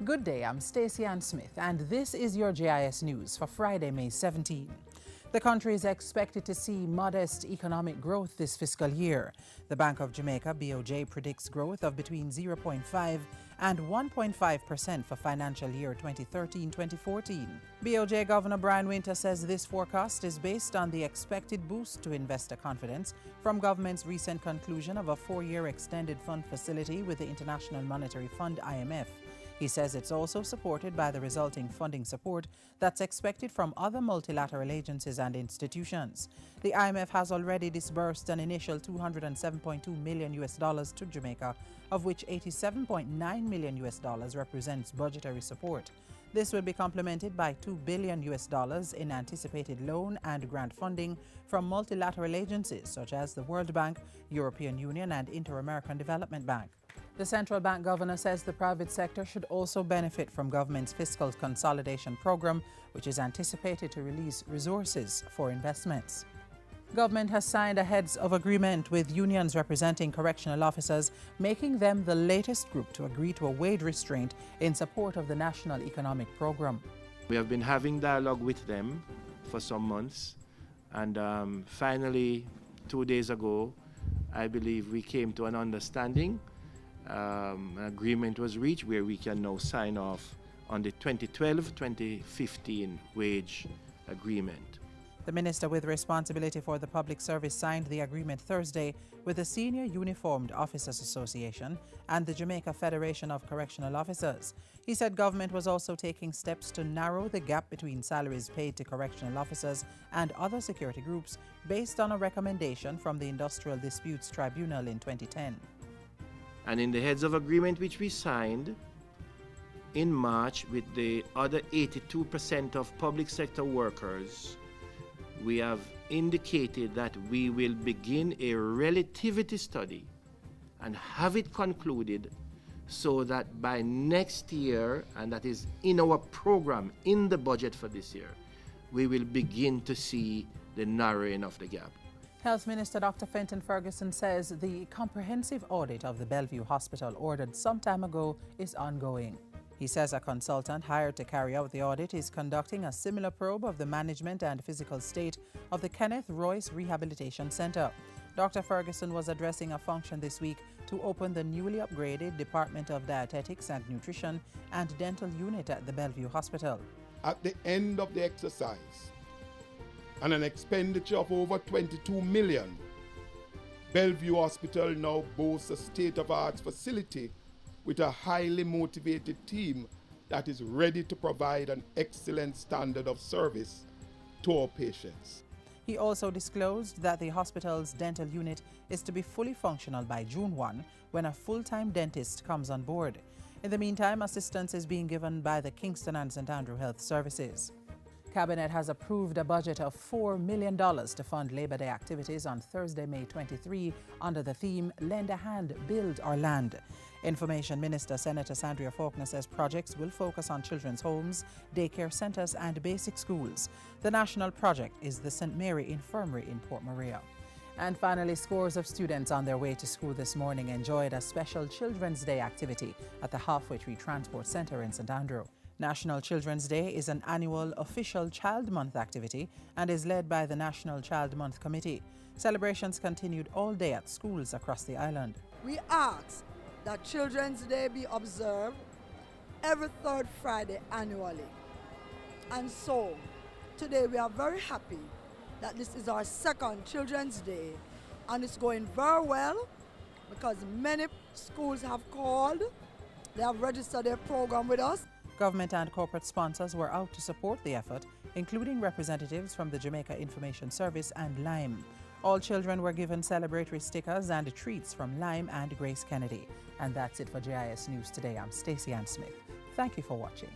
Good day, I'm Stacey Ann Smith, and this is your JIS News for Friday, May 17. The country is expected to see modest economic growth this fiscal year. The Bank of Jamaica, BOJ, predicts growth of between 0.5 and 1.5% for financial year 2013-2014. BOJ Governor Brian Winter says this forecast is based on the expected boost to investor confidence from government's recent conclusion of a 4-year extended fund facility with the International Monetary Fund, IMF. He says it's also supported by the resulting funding support that's expected from other multilateral agencies and institutions. The IMF has already disbursed an initial $207.2 million to Jamaica, of which $87.9 million represents budgetary support. This will be complemented by $2 billion in anticipated loan and grant funding from multilateral agencies such as the World Bank, European Union, and Inter-American Development Bank. The central bank governor says the private sector should also benefit from government's fiscal consolidation program, which is anticipated to release resources for investments. Government has signed a heads of agreement with unions representing correctional officers, making them the latest group to agree to a wage restraint in support of the National Economic Program. We have been having dialogue with them for some months, and finally, 2 days ago, I believe we came to an understanding. An agreement was reached where we can now sign off on the 2012-2015 wage agreement. The minister with responsibility for the public service signed the agreement Thursday with the Senior Uniformed Officers Association and the Jamaica Federation of Correctional Officers. He said government was also taking steps to narrow the gap between salaries paid to correctional officers and other security groups based on a recommendation from the Industrial Disputes Tribunal in 2010. And in the heads of agreement which we signed in March with the other 82% of public sector workers, we have indicated that we will begin a relativity study and have it concluded so that by next year, and that is in our program, in the budget for this year, we will begin to see the narrowing of the gap. Health Minister Dr. Fenton Ferguson says the comprehensive audit of the Bellevue Hospital ordered some time ago is ongoing. He says a consultant hired to carry out the audit is conducting a similar probe of the management and physical state of the Kenneth Royce Rehabilitation Center. Dr. Ferguson was addressing a function this week to open the newly upgraded Department of Dietetics and Nutrition and Dental Unit at the Bellevue Hospital. At the end of the exercise, and an expenditure of over $22 million, Bellevue Hospital now boasts a state-of-the-art facility with a highly motivated team that is ready to provide an excellent standard of service to our patients. He also disclosed that the hospital's dental unit is to be fully functional by June 1, when a full-time dentist comes on board. In the meantime, assistance is being given by the Kingston and St. Andrew Health Services. Cabinet has approved a budget of $4 million to fund Labor Day activities on Thursday, May 23, under the theme Lend a Hand, Build or Land. Information Minister Senator Sandria Faulkner says projects will focus on children's homes, daycare centres and basic schools. The national project is the St. Mary Infirmary in Port Maria. And finally, scores of students on their way to school this morning enjoyed a special Children's Day activity at the Halfway Tree Transport Centre in St. Andrew. National Children's Day is an annual official Child Month activity and is led by the National Child Month Committee. Celebrations continued all day at schools across the island. We ask that Children's Day be observed every third Friday annually. And so, today we are very happy that this is our second Children's Day, and it's going very well because many schools have called, they have registered their program with us. Government and corporate sponsors were out to support the effort, including representatives from the Jamaica Information Service and Lime. All children were given celebratory stickers and treats from Lime and Grace Kennedy. And that's it for JIS News today. I'm Stacey Ann Smith. Thank you for watching.